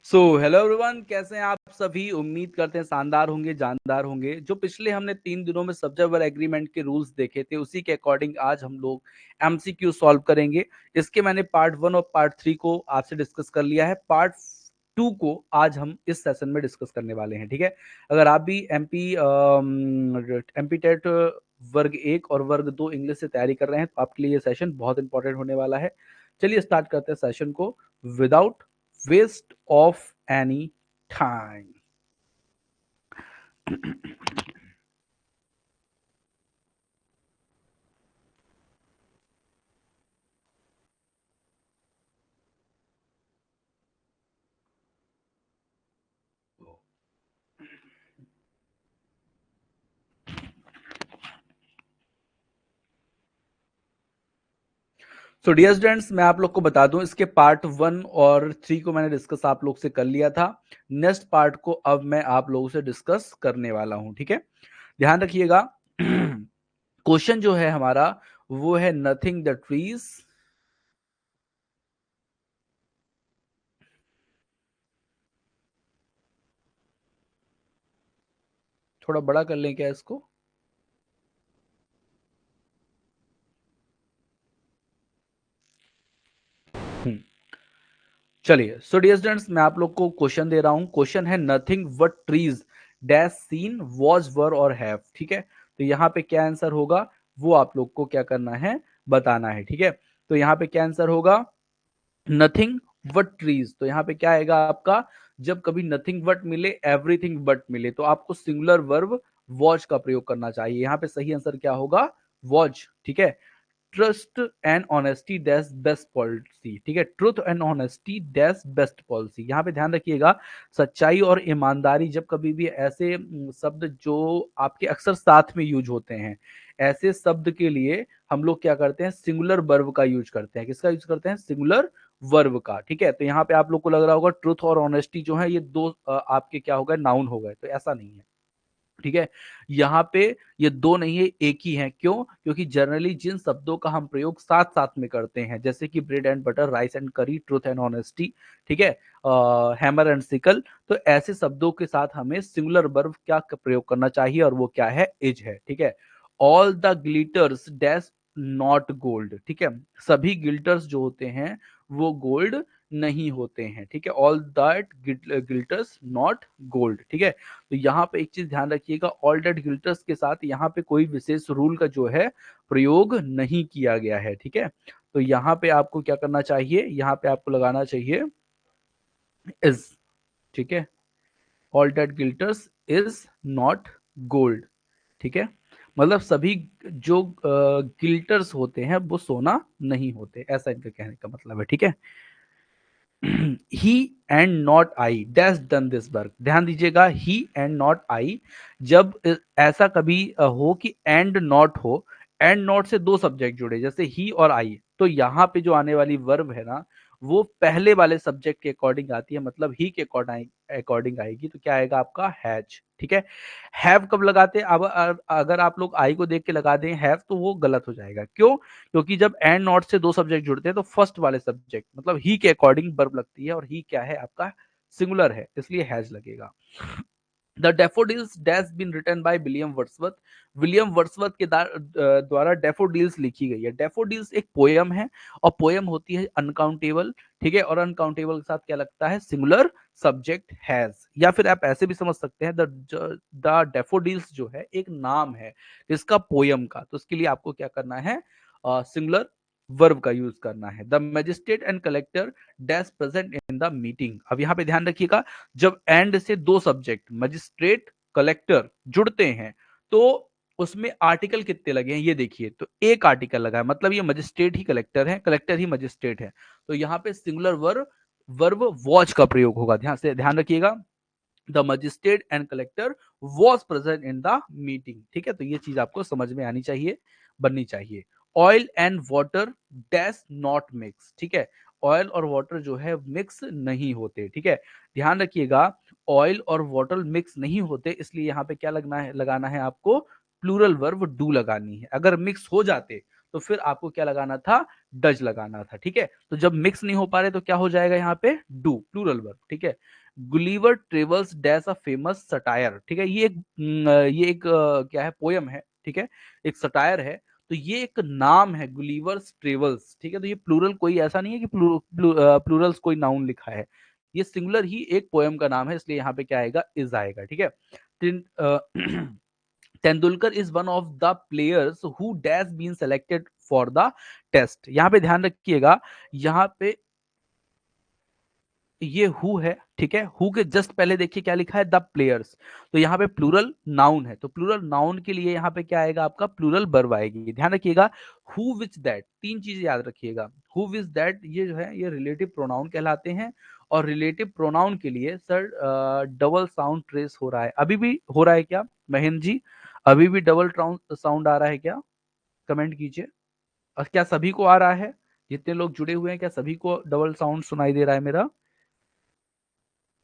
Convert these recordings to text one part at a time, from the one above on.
Hello everyone, कैसे हैं आप सभी। उम्मीद करते हैं शानदार होंगे, जानदार होंगे। जो पिछले हमने 3 दिनों में सब्जेक्ट वर्ब एग्रीमेंट के रूल्स देखे थे, उसी के अकॉर्डिंग आज हम लोग एमसीक्यू सॉल्व करेंगे। इसके मैंने पार्ट 1 और पार्ट 3 को आपसे डिस्कस कर लिया है। पार्ट 2 को आज हम इस सेशन में डिस्कस करने वाले हैं, ठीक है। अगर आप भी एमपी टेट वर्ग 1 और वर्ग 2 इंग्लिश से तैयारी कर रहे हैं तो आपके लिए ये सेशन बहुत इंपॉर्टेंट होने वाला है। चलिए स्टार्ट करते हैं सेशन को without waste of any time. So dear students, मैं आप लोग को बता दूं, इसके पार्ट 1 और 3 को मैंने डिस्कस आप लोग से कर लिया था। नेक्स्ट पार्ट को अब मैं आप लोगों से डिस्कस करने वाला हूं, ठीक है। ध्यान रखिएगा। क्वेश्चन जो है हमारा वो है नथिंग द ट्रीज। थोड़ा बड़ा कर लें क्या इसको। चलिए, सो डियर स्टूडेंट्स, मैं आप लोग को क्वेश्चन दे रहा हूं। क्वेश्चन है nothing what trees dash seen was were और हैव, ठीक है। तो यहाँ पे क्या आंसर होगा वो आप लोग को क्या करना है, बताना है, ठीक है। तो यहाँ पे क्या आंसर होगा, नथिंग बट ट्रीज। तो यहाँ पे क्या आएगा आपका, जब कभी नथिंग बट मिले, एवरीथिंग बट मिले, तो आपको सिंगुलर वर्ब वॉच का प्रयोग करना चाहिए। यहाँ पे सही आंसर क्या होगा, वॉच, ठीक है। Trust and honesty dash best policy, ठीक है। Truth and honesty dash best policy. यहाँ पे ध्यान रखिएगा, सच्चाई और ईमानदारी जब कभी भी ऐसे शब्द जो आपके अक्सर साथ में यूज होते हैं, ऐसे शब्द के लिए हम लोग क्या करते हैं, सिंगुलर वर्ब का यूज करते हैं। किसका यूज करते हैं, सिंगुलर वर्ब का, ठीक है। तो यहाँ पे आप लोग को लग रहा होगा ट्रुथ और ऑनेस्टी जो है ये दो आपके क्या हो गए, नाउन हो गए। तो ऐसा नहीं है, ठीक है। यहाँ पे ये दो नहीं है, एक ही है। क्यों? क्योंकि जनरली जिन शब्दों का हम प्रयोग साथ साथ में करते हैं, जैसे कि bread and butter, rice and करी, ट्रूथ एंड ऑनेस्टी, ठीक है, हैमर एंड सिकल, तो ऐसे शब्दों के साथ हमें सिंगुलर वर्ब क्या प्रयोग करना चाहिए, और वो क्या है, इज है, ठीक है। All the glitters dash not gold, ठीक है। सभी गिल्टर्स जो होते हैं वो गोल्ड नहीं होते हैं, ठीक है। All that glitters not gold, ठीक है। तो यहाँ पे एक चीज ध्यान रखिएगा, ऑल डेट गिल्टर्स के साथ यहाँ पे कोई विशेष रूल का जो है प्रयोग नहीं किया गया है, ठीक है। तो यहाँ पे आपको क्या करना चाहिए, यहाँ पे आपको लगाना चाहिए इज, ठीक है। All that glitters is not gold, ठीक है। मतलब सभी जो गिल्टर्स होते हैं वो सोना नहीं होते, ऐसा इनका कहने का मतलब है, ठीक है। He and not I dash done this work. ध्यान दीजिएगा, ही एंड नॉट आई, जब ऐसा कभी हो कि एंड नॉट हो, एंड नॉट से दो सब्जेक्ट जुड़े, जैसे ही और आई, तो यहाँ पे जो आने वाली वर्ब है ना, वो पहले वाले सब्जेक्ट के अकॉर्डिंग आती है, मतलब ही के अकॉर्डिंग आएगी। तो क्या आएगा आपका, हैज, ठीक है। हैव कब लगाते हैं, अब अगर आप लोग आई को देख के लगा दें हैव तो वो गलत हो जाएगा। क्यों? क्योंकि जब एंड नॉट से दो सब्जेक्ट जुड़ते हैं तो फर्स्ट वाले सब्जेक्ट मतलब ही के अकॉर्डिंग वर्ब लगती है, और ही क्या है आपका, सिंगुलर है, इसलिए हैज लगेगा। The daffodils dash been written by William Wordsworth. William Wordsworth के द्वारा डेफोडिल्स लिखी गई है। डेफोडिल्स एक पोयम है, और पोयम होती है अनकाउंटेबल, ठीक है। और अनकाउंटेबल के साथ क्या लगता है, सिंगुलर सब्जेक्ट हैज। या फिर आप ऐसे भी समझ सकते हैं, द डेफोडिल्स जो है एक नाम है इसका, पोयम का। तो इसके लिए आपको क्या करना है, सिंगुलर वर्ब का यूज करना है। The magistrate and collector dash present in the meeting. अब यहाँ पे ध्यान रखिएगा, जब एंड से दो सब्जेक्ट मजिस्ट्रेट कलेक्टर जुड़ते हैं तो उसमें आर्टिकल कितने लगे हैं ये देखिए, तो एक आर्टिकल लगा है, मतलब ये मजिस्ट्रेट ही कलेक्टर है, कलेक्टर ही मजिस्ट्रेट है। तो यहाँ पे सिंगुलर वर्ब वर्ब वॉच का प्रयोग होगा, ध्यान रखिएगा। The magistrate and collector was present in the meeting, ठीक है। तो ये चीज आपको समझ में आनी चाहिए, बननी चाहिए। Oil and water dash not mix, ठीक है। ऑयल और वाटर जो है मिक्स नहीं होते, ठीक है। ध्यान रखिएगा, ऑयल और वाटर मिक्स नहीं होते, इसलिए यहाँ पे क्या लगना है, लगाना है आपको प्लूरल वर्ब डू लगानी है। अगर मिक्स हो जाते तो फिर आपको क्या लगाना था, डज लगाना था, ठीक है। तो जब मिक्स नहीं हो पा रहे तो क्या हो जाएगा यहाँ पे, डू, प्लूरल वर्ब, ठीक है। Gulliver travels dash a famous satire, ठीक है। ये एक क्या है, पोयम है, ठीक है, एक सटायर है। तो ये एक नाम है, गुलिवर्स ट्रेवल्स, ठीक है। तो ये प्लूरल कोई ऐसा नहीं है कि प्लूरल्स कोई नाउन लिखा है, ये सिंगुलर ही एक पोयम का नाम है, इसलिए यहाँ पे क्या आएगा, इज आएगा, ठीक है। Tendulkar is one of the players who dash been selected for the test. यहाँ पे ध्यान रखिएगा, यहाँ पे ये हु है, ठीक है। हु के जस्ट पहले देखिए क्या लिखा है, द प्लेयर्स। तो यहाँ पे प्लूरल नाउन है, तो प्लूरल नाउन के लिए यहाँ पे क्या आएगा, आपका प्लूरल वर्ब आएगी। ध्यान रखिएगा, हु विच दैट, तीन चीजें याद रखिएगा। हु विच दैट ये जो है ये रिलेटिव प्रोनाउन कहलाते हैं, और रिलेटिव प्रोनाउन के लिए सर डबल साउंड ट्रेस हो रहा है, अभी भी हो रहा है क्या महेंद्र जी, अभी भी डबल साउंड आ रहा है क्या, कमेंट कीजिए। और क्या सभी को आ रहा है, जितने लोग जुड़े हुए हैं क्या सभी को डबल साउंड सुनाई दे रहा है मेरा।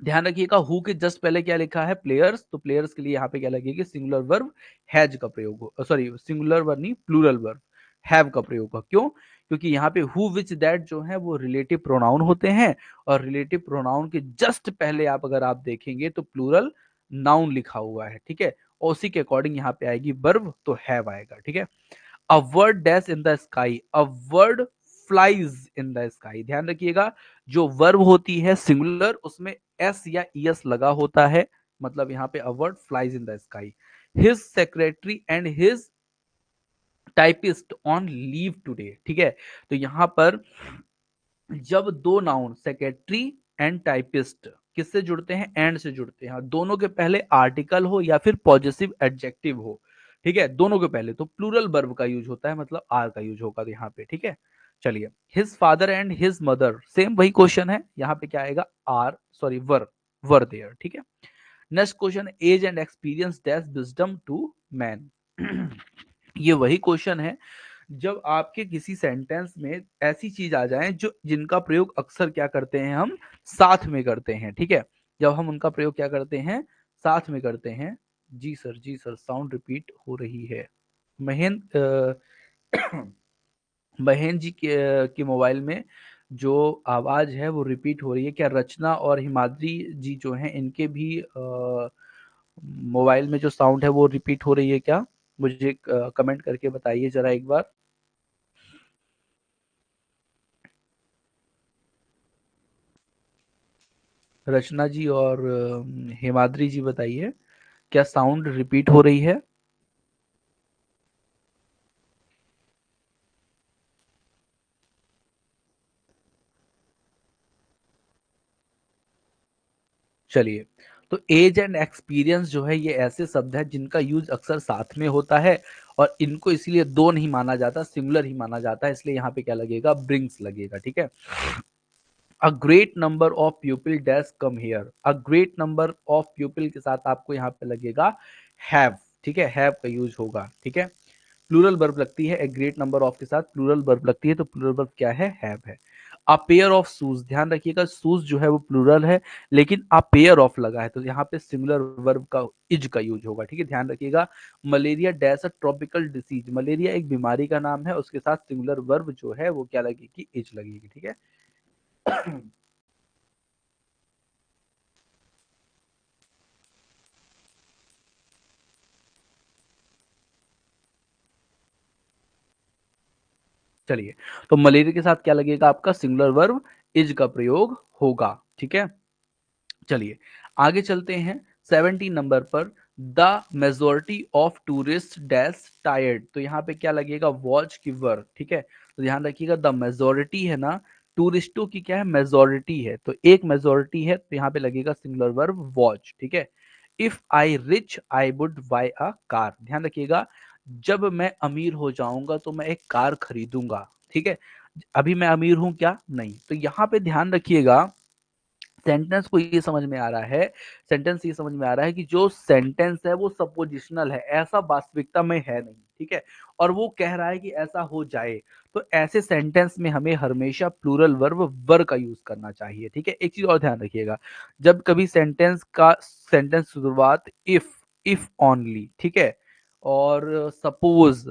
ध्यान रखिएगा, हु के जस्ट पहले क्या लिखा है, प्लेयर्स, तो प्लेयर्स के लिए यहाँ पे क्या लगेगी, सिंगुलर वर्ब हैज का प्रयोग हो, सॉरी सिंगुलर वर्ब नहीं, प्लूरल वर्ब हैव का प्रयोग हो। क्यों, क्योंकि यहाँ पे हु विच दैट जो है वो रिलेटिव प्रोनाउन होते हैं, और रिलेटिव प्रोनाउन के जस्ट पहले आप अगर आप देखेंगे तो प्लूरल नाउन लिखा हुआ है, ठीक है। और उसी के अकॉर्डिंग यहाँ पे आएगी वर्ब, तो हैव आएगा, ठीक है। A word dash in the sky, a word flies in the sky. ध्यान रखिएगा, जो वर्ब होती है सिंगुलर उसमें एस या ईएस लगा होता है, मतलब यहाँ पे a word flies in the sky. His secretary and his typist on leave today, ठीक है। तो यहाँ पर जब दो नाउन सेक्रेटरी एंड टाइपिस्ट किससे जुड़ते हैं, एंड से जुड़ते हैं, दोनों के पहले आर्टिकल हो या फिर पॉजिटिव एडजेक्टिव हो, ठीक है, दोनों के पहले तो प्लूरल वर्ब का यूज होता है, मतलब आर का यूज होगा यहाँ पे, ठीक है। चलिए, his father and his mother, same वही क्वेश्चन है, यहाँ पे क्या आएगा, आर, सॉरी वर देयर, ठीक है। Next question, age and experience dash wisdom to man. ये वही क्वेश्चन है, जब आपके किसी सेंटेंस में ऐसी चीज आ जाए जो जिनका प्रयोग अक्सर क्या करते हैं हम, साथ में करते हैं, ठीक है। जब हम उनका प्रयोग क्या करते हैं, साथ में करते हैं। जी सर, जी सर, साउंड रिपीट हो रही है। महेंद्र महेंद्र जी के मोबाइल में जो आवाज है वो रिपीट हो रही है क्या, रचना और हिमाद्री जी जो हैं इनके भी मोबाइल में जो साउंड है वो रिपीट हो रही है क्या, मुझे कमेंट करके बताइए जरा एक बार। रचना जी और हिमाद्री जी बताइए, क्या साउंड रिपीट हो रही है। चलिए, तो एज एंड एक्सपीरियंस जो है ये ऐसे शब्द है जिनका यूज अक्सर साथ में होता है, और इनको इसलिए दो नहीं माना जाता, सिंगुलर ही माना जाता है, इसलिए यहाँ पे क्या लगेगा, ब्रिंग्स लगेगा, ठीक है। A great number of people dash come here, a great number of people के साथ आपको यहाँ पे लगेगा हैव, ठीक है, हैव का यूज होगा, ठीक है। प्लूरल वर्ब लगती है, ए ग्रेट नंबर ऑफ के साथ प्लूरल वर्ब लगती है, तो प्लूरल वर्ब क्या है, हैव है। अ पेयर ऑफ शूज, ध्यान रखिएगा शूज जो है वो प्लूरल है, लेकिन अ पेयर ऑफ लगा है, तो यहाँ पे सिंगुलर वर्ब का इज का यूज होगा, ठीक है, ध्यान रखिएगा। Malaria dash a tropical disease, malaria एक बीमारी का नाम है, उसके साथ सिंगुलर वर्ब जो है वो क्या लगेगी, इज लगेगी, ठीक है। चलिए, तो मलेरिया के साथ क्या लगेगा, आपका सिंगुलर वर्ब इज का प्रयोग होगा, ठीक है। चलिए, आगे चलते हैं 17 नंबर पर, the majority of tourist dash tired, तो यहाँ पे क्या लगेगा, वॉच की वर्ब, ठीक है। तो ध्यान रखिएगा, द मेजोरिटी है ना, टूरिस्टों की क्या है, मेजोरिटी है, तो एक मेजोरिटी है, तो यहाँ पे लगेगा सिंगुलर वर्ब वॉच, ठीक है। If I rich I would buy a car, ध्यान रखिएगा, जब मैं अमीर हो जाऊंगा तो मैं एक कार खरीदूंगा, ठीक है। अभी मैं अमीर हूं क्या, नहीं, तो यहाँ पे ध्यान रखिएगा, सेंटेंस को ये समझ में आ रहा है, सेंटेंस ये समझ में आ रहा है कि जो सेंटेंस है वो सपोजिशनल है, ऐसा वास्तविकता में है नहीं, ठीक है। और वो कह रहा है कि ऐसा हो जाए, तो ऐसे सेंटेंस में हमें हमेशा प्लूरल वर्ब वर का यूज करना चाहिए, ठीक है। एक चीज और ध्यान रखिएगा, जब कभी सेंटेंस शुरुआत इफ ओनली, ठीक है, और सपोज,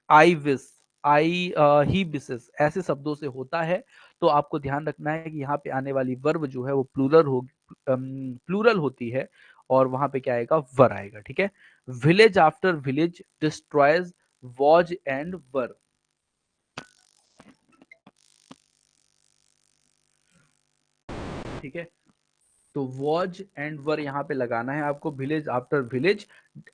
आई विश, आई, ही बिसेस, ऐसे शब्दों से होता है। तो आपको ध्यान रखना है कि यहाँ पे आने वाली वर्ब जो है वो प्लूरल होती है, और वहां पे क्या आएगा, वर आएगा। ठीक है, village after village destroys was and war. ठीक है, तो वॉज एंड वर यहाँ पे लगाना है आपको, village after village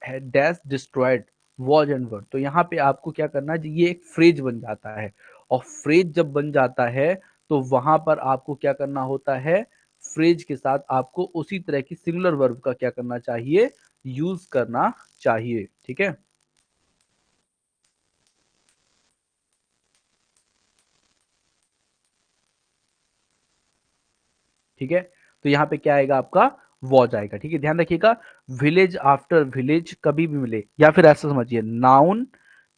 dash destroyed was and war. तो यहाँ पे आपको क्या करना है, ये एक फ्रेज बन जाता है, और फ्रेज जब बन जाता है तो वहां पर आपको क्या करना होता है, फ्रेज के साथ आपको उसी तरह की सिंगुलर वर्ब का क्या करना चाहिए, यूज करना चाहिए। ठीक है, ठीक है, तो यहाँ पे क्या आएगा आपका, वॉज आएगा। ठीक है, ध्यान रखिएगा, विलेज आफ्टर विलेज कभी भी मिले, या फिर ऐसा समझिए, नाउन,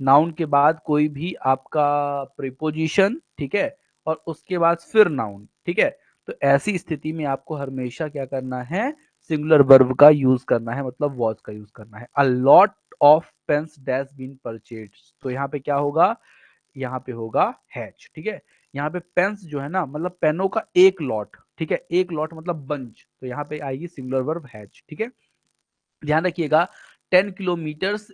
नाउन के बाद कोई भी आपका प्रीपोजिशन, ठीक है, और उसके बाद फिर नाउन। ठीक है, तो ऐसी स्थिति में आपको हमेशा क्या करना है, सिंगुलर वर्ब का यूज करना है, मतलब वॉज का यूज करना है। A lot of pens dash been purchase, तो यहाँ पे क्या होगा, यहाँ पे होगा हैच। ठीक है, यहाँ पे पेन्स जो है ना, मतलब पेनों का एक लॉट। ठीक है, एक लॉट मतलब बंच, तो यहाँ पे आएगी सिंगुलर वर्ब हैच। ठीक है, ध्यान रखिएगा, 10 kilometres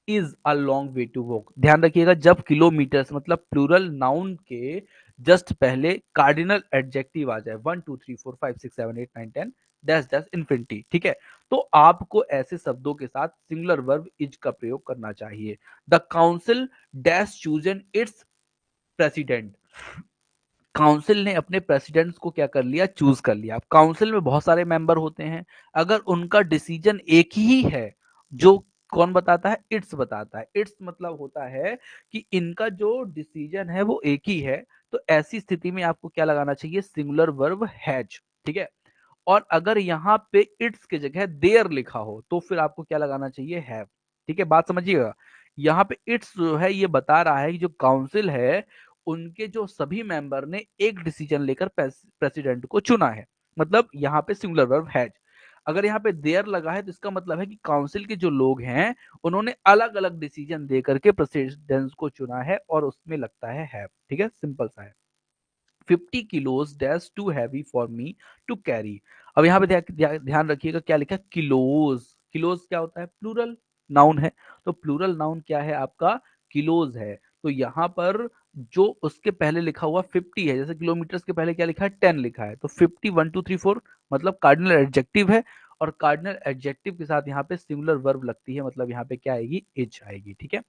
is a long way to walk. ध्यान रखिएगा, जब किलोमीटर्स मतलब प्लूरल नाउन के जस्ट पहले कार्डिनल एडजेक्टिव आ जाए, 1 2 3 4 5 6 7 8 9 10 डैश डैश इन्फिनिटी। ठीक है, तो आपको ऐसे शब्दों के साथ सिंगुलर वर्ब इज का प्रयोग करना चाहिए। The council dash chosen it's president, council ने अपने प्रेसिडेंट्स को क्या कर लिया, चूज कर लिया। अब काउंसिल में बहुत सारे मेंबर होते हैं, अगर उनका डिसीजन एक ही है, जो कौन बताता है, इट्स बताता है। इट्स मतलब होता है कि इनका जो डिसीजन है वो एक ही है, तो ऐसी स्थिति में आपको क्या लगाना चाहिए, सिंगुलर वर्ब हैज। ठीक है, और अगर यहाँ पे इट्स की जगह देयर लिखा हो तो फिर आपको क्या लगाना चाहिए, हैव। ठीक है, बात समझिएगा, यहाँ पे इट्स जो है ये बता रहा है कि जो काउंसिल है उनके जो सभी मेंबर ने एक डिसीजन लेकर प्रेसिडेंट को चुना है, मतलब यहाँ पे सिंगुलर वर्ब हैज। अगर यहाँ पे देयर लगा है तो इसका मतलब है कि काउंसिल के जो लोग हैं उन्होंने अलग अलग डिसीजन दे करके प्रेसिडेंट को चुना है, और उसमें लगता है हैव। ठीक है, सिंपल सा है। 50 kilos dash too heavy for me to carry. अब यहाँ पे ध्यान रखिएगा क्या लिखा है, किलोज। किलोज क्या होता है, प्लूरल नाउन है, तो प्लूरल नाउन क्या है आपका, किलोज है। तो यहाँ पर जो उसके पहले लिखा हुआ 50 है, जैसे किलोमीटर्स के पहले क्या लिखा है, 10 लिखा है, तो 50 1 2 3 4 मतलब कार्डिनल एडजेक्टिव है, और कार्डिनल एडजेक्टिव के साथ यहाँ पे सिंगुलर वर्ब लगती है, मतलब यहाँ पे क्या आएगी, इज आएगी। ठीक है,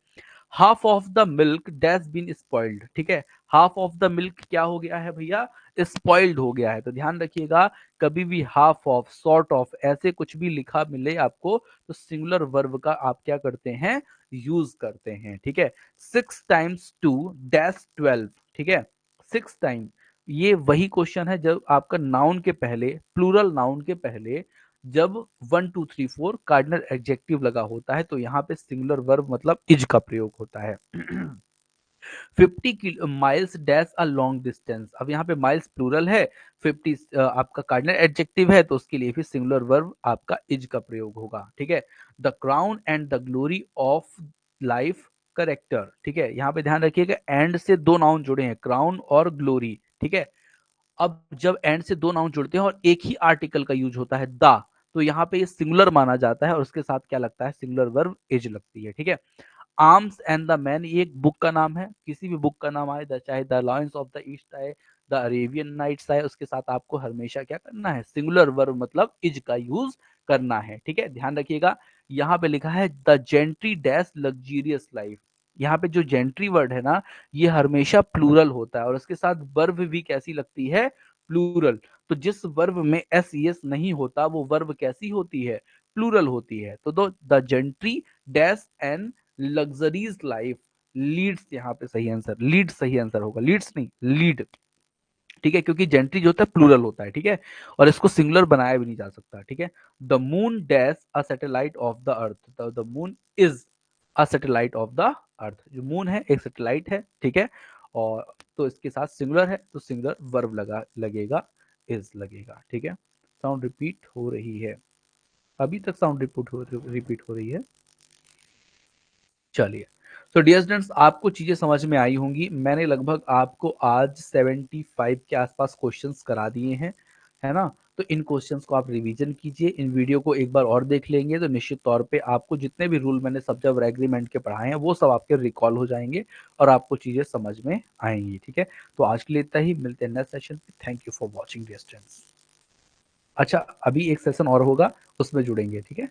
half of the milk dash been spoiled. ठीक है, हाफ ऑफ द मिल्क क्या हो गया है भैया, स्पॉइल्ड हो गया है। तो ध्यान रखिएगा, कभी भी हाफ ऑफ, सॉर्ट ऑफ, ऐसे कुछ भी लिखा मिले आपको तो सिंगुलर वर्ब का आप क्या करते हैं, यूज करते हैं। ठीक है, 6 टाइम्स 2 डैश 12। ठीक है, 6 टाइम, ये वही क्वेश्चन है जब आपका नाउन के पहले, प्लूरल नाउन के पहले जब 1 2 3 4 कार्डिनल एडजेक्टिव लगा होता है तो यहाँ पे सिंगुलर वर्ब मतलब इज का प्रयोग होता है। 50 miles dash a long distance, अब यहाँ पे माइल्स प्लूरल है, 50 आपका कार्डिनल एडजेक्टिव है, तो उसके लिए फिर सिंगुलर वर्ब आपका इज का प्रयोग होगा। ठीक है, the crown and the glory of life character. ठीक है, यहाँ पे ध्यान रखिएगा, एंड से दो नाउन जुड़े हैं, क्राउन और ग्लोरी। ठीक है, अब जब एंड से दो नाउन जुड़ते हैं और एक ही आर्टिकल का यूज होता है, द, तो यहाँ पे ये सिंगुलर माना जाता है, और उसके साथ क्या लगता है, सिंगुलर वर्ब इज लगती है। ठीक है, आर्म्स एंड द मैन, ये एक बुक का नाम है, किसी भी बुक का नाम आए, चाहे the lions of the east आए, द अरेबियन नाइट्स आए, उसके साथ आपको हमेशा क्या करना है, सिंगुलर वर्ब मतलब इज का यूज करना है। ठीक है, ध्यान रखिएगा, यहाँ पे लिखा है the gentry dash luxurious life. यहाँ पे जो जेंट्री वर्ड है ना, ये हमेशा प्लूरल होता है, और उसके साथ वर्ब भी कैसी लगती है, प्लूरल। तो जिस वर्ब में एस एस नहीं होता वो वर्ब कैसी होती है, प्लूरल होती है। तो दो the gentry dash and luxuries life leads, यहाँ पे सही आंसर, लीड सही आंसर होगा, लीड्स नहीं, लीड। ठीक है, क्योंकि जेंट्री जो होता है प्लूरल होता है। ठीक है, और इसको सिंगुलर बनाया भी नहीं जा सकता। ठीक है, the moon dash a satellite of the earth, the moon is a satellite of the earth, जो मून है एक सैटेलाइट है। ठीक है, और तो इसके साथ सिंगुलर है तो सिंगुलर वर्ब लगेगा, इज लगेगा। ठीक है, साउंड रिपीट हो रही है, अभी तक साउंड रिपीट हो रही है, चलिए। तो डियर स्टूडेंट्स, आपको चीज़ें समझ में आई होंगी। मैंने लगभग आपको आज 75 के आसपास क्वेश्चंस करा दिए हैं, है ना? तो इन क्वेश्चंस को आप रिवीजन कीजिए, इन वीडियो को एक बार और देख लेंगे तो निश्चित तौर पे आपको जितने भी रूल मैंने सब्जेक्ट एग्रीमेंट के पढ़ाए हैं, वो सब आपके रिकॉल हो जाएँगे और आपको चीज़ें समझ में आएँगी, ठीक है? तो आज के लिए इतना ही, मिलते हैं नेक्स्ट सेशन में। Thank you for watching dear students. अच्छा, अभी एक सेशन और होगा, उसमें जुड़ेंगे, ठीक है?